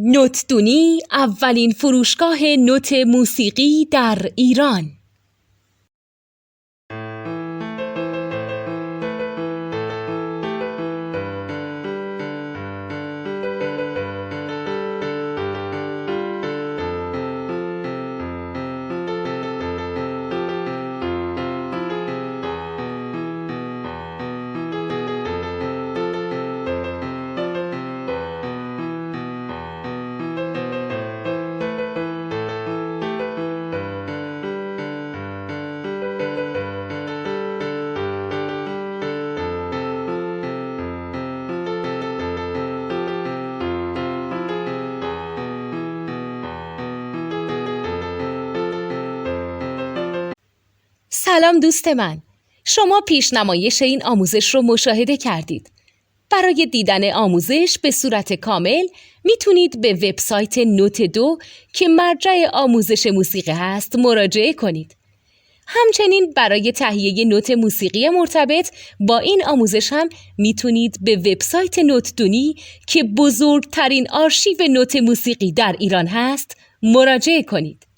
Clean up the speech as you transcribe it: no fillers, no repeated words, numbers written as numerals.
نوتدونی اولین فروشگاه نوت موسیقی در ایران. سلام دوست من، شما پیشنمایش این آموزش رو مشاهده کردید. برای دیدن آموزش به صورت کامل میتونید به وبسایت نوت2 که مرجع آموزش موسیقی هست مراجعه کنید. همچنین برای تهیه نوت موسیقی مرتبط با این آموزش هم میتونید به وبسایت نوتدونی که بزرگترین آرشیو نوت موسیقی در ایران هست مراجعه کنید.